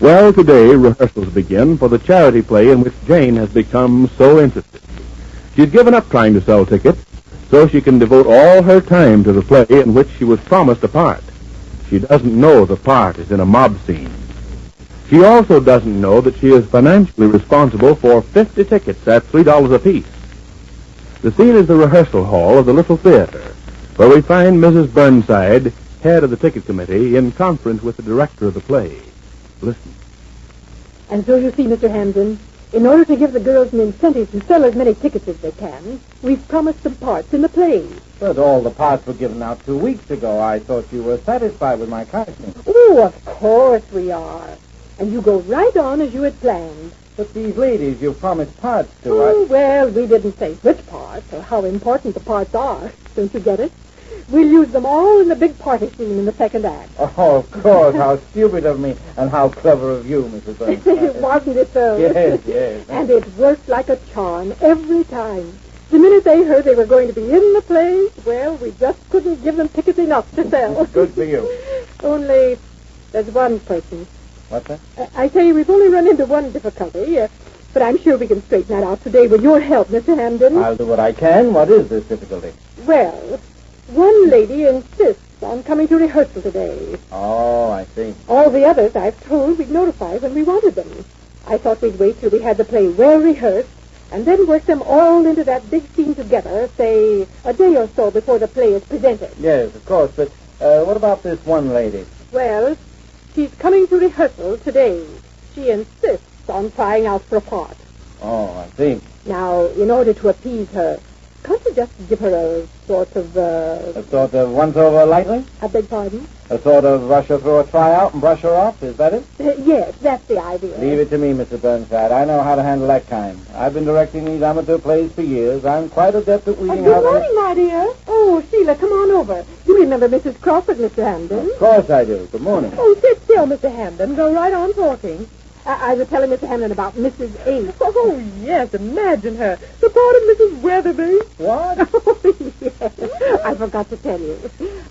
Well, today rehearsals begin for the charity play in which Jane has become so interested. She's given up trying to sell tickets so she can devote all her time to the play in which she was promised a part. She doesn't know the part is in a mob scene. She also doesn't know that she is financially responsible for 50 tickets at $3 apiece. The scene is the rehearsal hall of the Little Theater, where we find Mrs. Burnside, head of the ticket committee, in conference with the director of the play. Listen. And so you see, Mr. Hamden, in order to give the girls an incentive to sell as many tickets as they can, we've promised them parts in the play. But all the parts were given out 2 weeks ago. I thought you were satisfied with my casting. Oh, of course we are. And you go right on as you had planned. But these ladies you promised parts to. Well, we didn't say which parts or how important the parts are. Don't you get it? We'll use them all in the big party scene in the second act. Oh, of course. How stupid of me and how clever of you, Mrs. Burns. Wasn't it, though? Yes. And it worked like a charm every time. The minute they heard they were going to be in the play, well, we just couldn't give them tickets enough to sell. Good for you. Only there's one person. What's that? I say we've only run into one difficulty, but I'm sure we can straighten that out today with your help, Mr. Hamden. I'll do what I can. What is this difficulty? Well, one lady insists on coming to rehearsal today. Oh, I see. All the others I've told we'd notify when we wanted them. I thought we'd wait till we had the play well rehearsed and then work them all into that big scene together, say, a day or so before the play is presented. Yes, of course, but what about this one lady? Well, she's coming to rehearsal today. She insists on trying out for a part. Oh, I see. Now, in order to appease her, can't you just give her a sort of, A sort of once over lightly? I beg pardon? A sort of rush her through a tryout and brush her off? Is that it? Yes, that's the idea. Leave it to me, Mr. Burnside. I know how to handle that kind. I've been directing these amateur plays for years. I'm quite adept at weeding out... Good morning, my dear. Oh, Sheila, come on over. You remember Mrs. Crawford, Mr. Hamden? Of course I do. Good morning. Oh, sit still, Mr. Hamden. Go right on talking. I was telling Mr. Hamden about Mrs. Ace. Oh, yes, imagine her. The part of Mrs. Weatherby. What? Oh, yes. I forgot to tell you.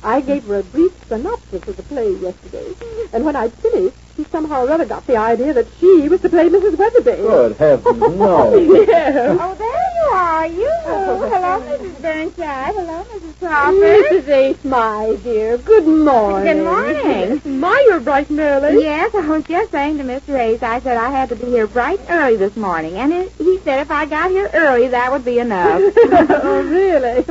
I gave her a brief synopsis of the play yesterday. And when I'd finished, she somehow or other got the idea that she was to play Mrs. Weatherby. Good heavens, no. Yes. Oh, there you are, you. Hello, Mrs. Burnside. Hello, Mrs. Crawford. Mrs. Ace, my dear, good morning. Good morning. My, you're bright and early. Yes, I was just saying to Mr. Ace, I said I had to be here bright and early this morning, and he said if I got here early, that would be enough. Oh, really?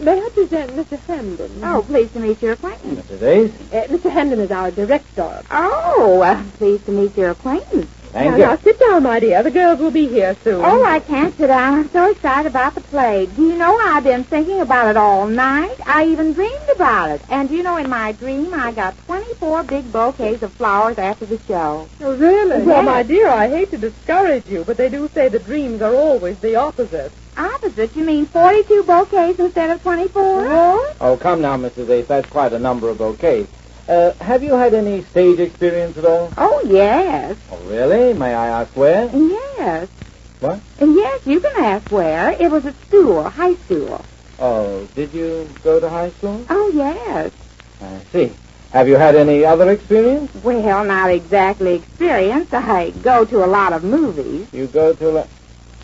May I present Mr. Hamden? Oh, pleased to meet your acquaintance. Mrs. Ace? Mr. Hamden is our director. Oh, pleased to meet your acquaintance. Thank you. Now, sit down, my dear. The girls will be here soon. Oh, I can't sit down. I'm so excited about the play. Do you know, I've been thinking about it all night. I even dreamed about it. And do you know, in my dream, I got 24 big bouquets of flowers after the show. Oh, really? Yes. Well, my dear, I hate to discourage you, but they do say that dreams are always the opposite. Opposite? You mean 42 bouquets instead of 24? What? Oh, come now, Mrs. Ace. That's quite a number of bouquets. Have you had any stage experience at all? Oh, yes. Oh, really? May I ask where? Yes. What? Yes, you can ask where. It was at school, high school. Oh, did you go to high school? Oh, yes. I see. Have you had any other experience? Well, not exactly experience. I go to a lot of movies. You go to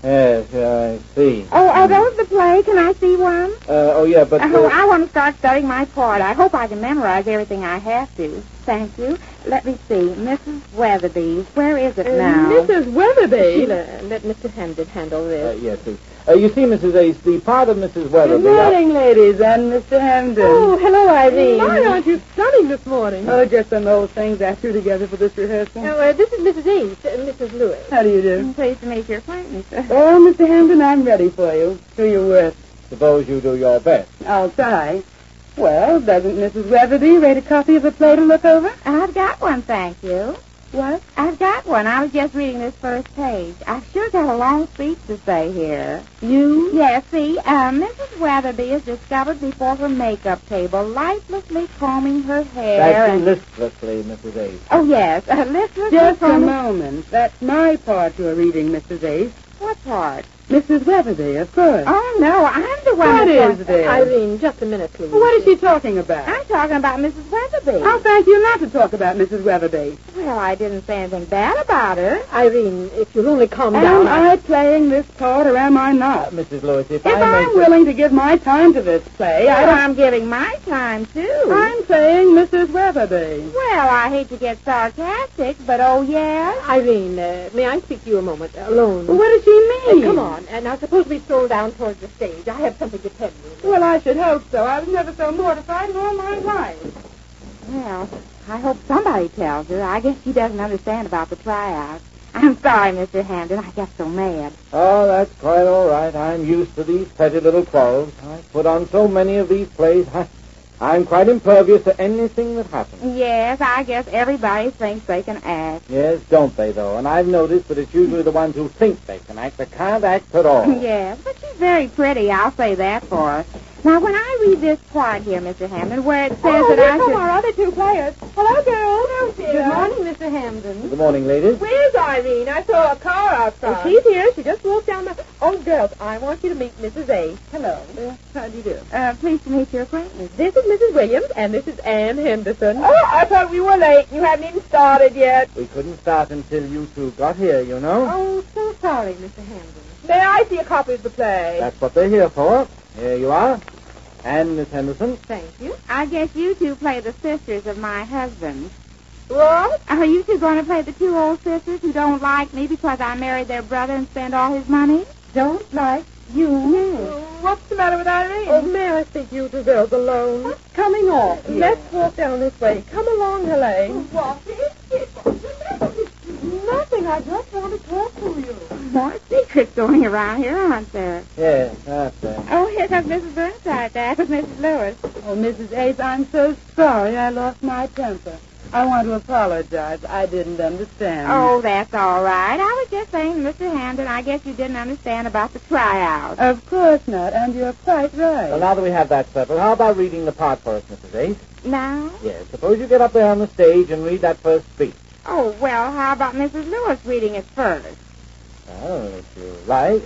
Yes, I see. Oh, are those the play? Can I see one? Oh, yeah, but... Oh, I want to start studying my part. I hope I can memorize everything I have to. Thank you. Let me see. Mrs. Weatherby. Where is it now? Mrs. Weatherby? Sheila, let Mr. Hamden handle this. Yes, please. You see, Mrs. Ace, the part of Mrs. Weatherby... Good morning, ladies, and Mr. Hamden. Oh, hello, Irene. Why aren't you stunning this morning? Oh, just some old things I threw together for this rehearsal. This is Mrs. Ace, Mrs. Lewis. How do you do? I'm pleased to make your acquaintance. Oh, Mr. Hamden, I'm ready for you. Do your worst. Suppose you do your best. I'll try. Well, doesn't Mrs. Weatherby rate a copy of the play to look over? I've got one, thank you. What? I've got one. I was just reading this first page. I've sure got a long speech to say here. You? Yes, see, Mrs. Weatherby is discovered before her makeup table, lifelessly combing her hair. That's listlessly, Mrs. Ace. Oh, yes, listlessly Just a combing... moment. That's my part you're reading, Mrs. Ace. What part? Mrs. Weatherby, of course. Oh, no, I'm the one What that's... is this? Irene, just a minute, please. What is she talking about? I'm talking about Mrs. Weatherby. I'll thank you not to talk about Mrs. Weatherby. Well, I didn't say anything bad about her. Irene, if you'll only calm Am down. I playing this part or am I not? Mrs. Lewis, if If I I'm willing to give my time to this play, I'm giving my time, too. I'm saying Mrs. Weatherby. Well, I hate to get sarcastic, but oh, yes? Irene, may I speak to you a moment, alone? Well, what does she mean? Come on. Now, suppose we stroll down towards the stage. I have something to tell you. Well, I should hope so. I was never so mortified in all my life. Well, I hope somebody tells her. I guess she doesn't understand about the tryouts. I'm sorry, Mr. Hamden. I get so mad. Oh, that's quite all right. I'm used to these petty little quarrels. I put on so many of these plays. I'm quite impervious to anything that happens. Yes, I guess everybody thinks they can act. Yes, don't they, though? And I've noticed that it's usually the ones who think they can act that can't act at all. Yes, but she's very pretty. I'll say that for her. Now, when I read this part here, Mr. Hamden, where it says that I should... our other two players. Hello, girls. Hello, dear. Good morning, Mr. Hamden. Good morning, ladies. Where's Irene? I saw a car outside. She's here. She just walked down the... Oh, girls, I want you to meet Mrs. Ace. Hello. How do you do? Pleased to meet your acquaintance. This is Mrs. Williams, and this is Ann Henderson. Oh, I thought we were late. You haven't even started yet. We couldn't start until you two got here, you know. Oh, so sorry, Mr. Hamden. May I see a copy of the play? That's what they're here for. Here you are. And Miss Henderson. Thank you. I guess you two play the sisters of my husband. What? Are you two going to play the two old sisters who don't like me because I married their brother and spent all his money? Don't like you. What's the matter with Irene? Oh, may I speak to you two girls alone? What's coming off here? Let's walk down this way. Come along, Helene. What is it? Nothing. I just want to talk to you. More secrets going around here, aren't there? Yes, that's it. Oh, here comes Mrs. Burnside back with Mrs. Lewis. Oh, Mrs. Ace, I'm so sorry I lost my temper. I want to apologize. I didn't understand. Oh, that's all right. I was just saying, Mr. Hamden, I guess you didn't understand about the tryout. Of course not, and you're quite right. Well, now that we have that settled, how about reading the part for us, Mrs. Ace? Now? Yes, suppose you get up there on the stage and read that first speech. Oh, well, how about Mrs. Lewis reading it first? Oh, if you like.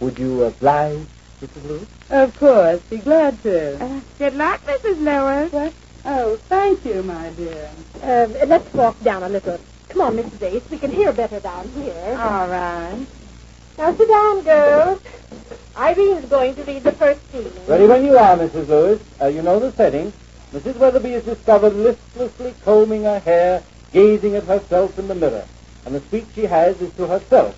Would you oblige, Mrs. Lewis? Of course, be glad to. Good luck, Mrs. Lewis. What? Oh, thank you, my dear. Let's walk down a little. Come on, Mrs. Ace. We can hear better down here. All right. Now sit down, girls. Irene's going to read the first scene. Ready when you are, Mrs. Lewis. You know the setting. Mrs. Weatherby is discovered listlessly combing her hair, gazing at herself in the mirror. And the speech she has is to herself.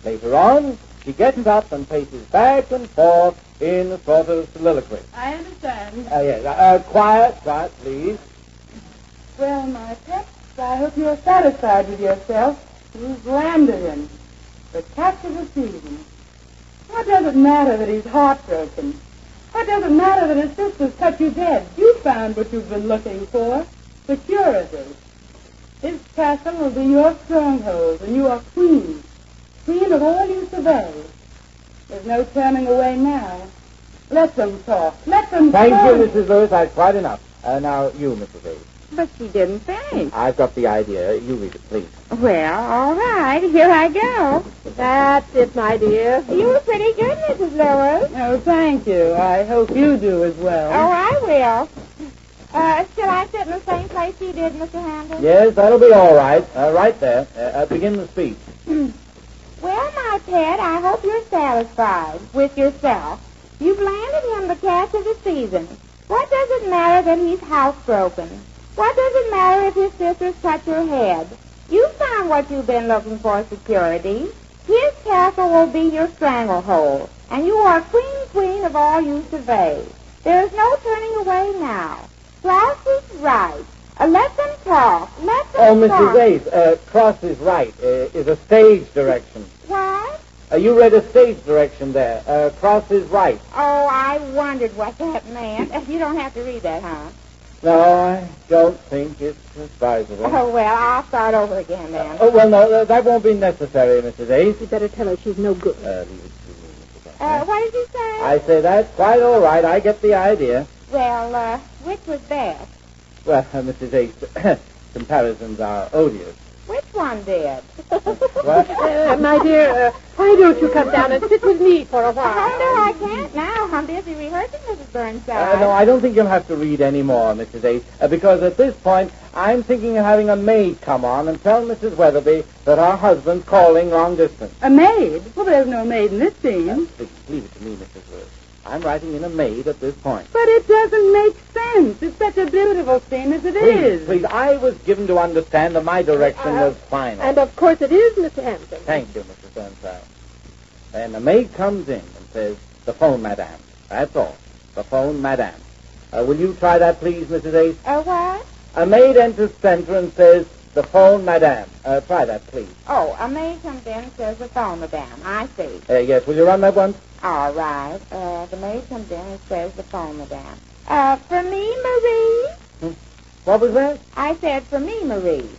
Later on, she gets up and paces back and forth in a sort of soliloquy. I understand. Yes. Quiet, please. Well, my pets, I hope you're satisfied with yourself. You've landed him. The catch of the season. What does it matter that he's heartbroken? What does it matter that his sisters cut you dead? You found what you've been looking for. Security. His castle will be your stronghold, and you are queen. Queen of all you survey. There's no turning away now. Let them talk. Let them talk. Thank you, Mrs. Lewis. I've quite enough. Now, you, Mrs. Ace. But she didn't finish. I've got the idea. You read it, please. Well, all right. Here I go. That's it, my dear. You were pretty good, Mrs. Lewis. Oh, thank you. I hope you do as well. Oh, I will. Shall I sit in the same place you did, Mr. Hamden? Yes, that'll be all right. Right there. Begin the speech. Well, my pet, I hope you're satisfied with yourself. You've landed him the catch of the season. What does it matter that he's housebroken? What does it matter if his sisters cut your head? You found what you've been looking for, security. His castle will be your stranglehold, and you are queen of all you survey. There is no turning away now. Cross is right. Let them talk. Let them talk. Mrs. Ace, cross is right. Is a stage direction. What? You read a stage direction there. Cross is right. Oh, I wondered what that meant. You don't have to read that, huh? No, I don't think it's advisable. Oh, well, I'll start over again then. No, that won't be necessary, Mrs. Ace. You better tell her she's no good. Leave it to me, Mrs. Ace. What did you say? I say that's quite all right. I get the idea. Well, which was best? Well, Mrs. Ace, comparisons are odious. Which one did? The What? My dear, why don't you come down and sit with me for a while? Oh, no, I can't now. I'm busy rehearsing, Mrs. Burnside. No, I don't think you'll have to read any more, Mrs. Ace, because at this point, I'm thinking of having a maid come on and tell Mrs. Weatherby that her husband's calling long distance. A maid? Well, there's no maid in this scene. Please, leave it to me, Mrs. Lewis. I'm writing in a maid at this point. But it doesn't make sense. It's such a beautiful scene as it is. Please, I was given to understand that my direction was final. And of course it is, Mr. Hampton. Thank you, Mrs. Burnside. And the maid comes in and says, "The phone, madame." That's all. The phone, madame. Will you try that, please, Mrs. Ace? What? A maid enters center and says, "The phone, madame." Try that, please. Oh, a maid comes in and says the phone, madame. I see. Yes, will you run that once? All right. The maid comes in and says the phone, madame. For me, Marie? What was that? I said for me, Marie.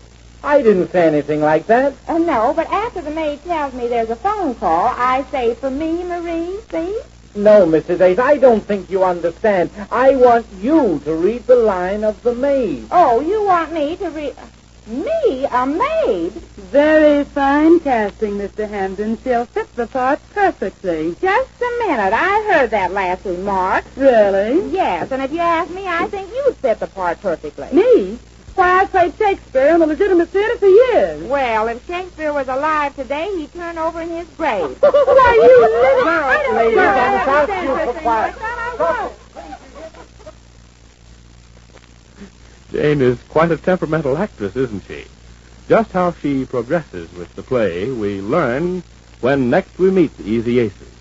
I didn't say anything like that. No, but after the maid tells me there's a phone call, I say for me, Marie, see? No, Mrs. Ace, I don't think you understand. I want you to read the line of the maid. Oh, you want me to read... Me, a maid? Very fine casting, Mr. Hampton. She'll fit the part perfectly. Just a minute. I heard that last remark. Really? Yes, and if you ask me, I think you fit the part perfectly. Me? Why, I've played Shakespeare in the legitimate theater for years. Well, if Shakespeare was alive today, he'd turn over in his grave. Why, you little... Ladies, I'm asking you for quiet. Jane is quite a temperamental actress, isn't she? Just how she progresses with the play we learn when next we meet the Easy Aces.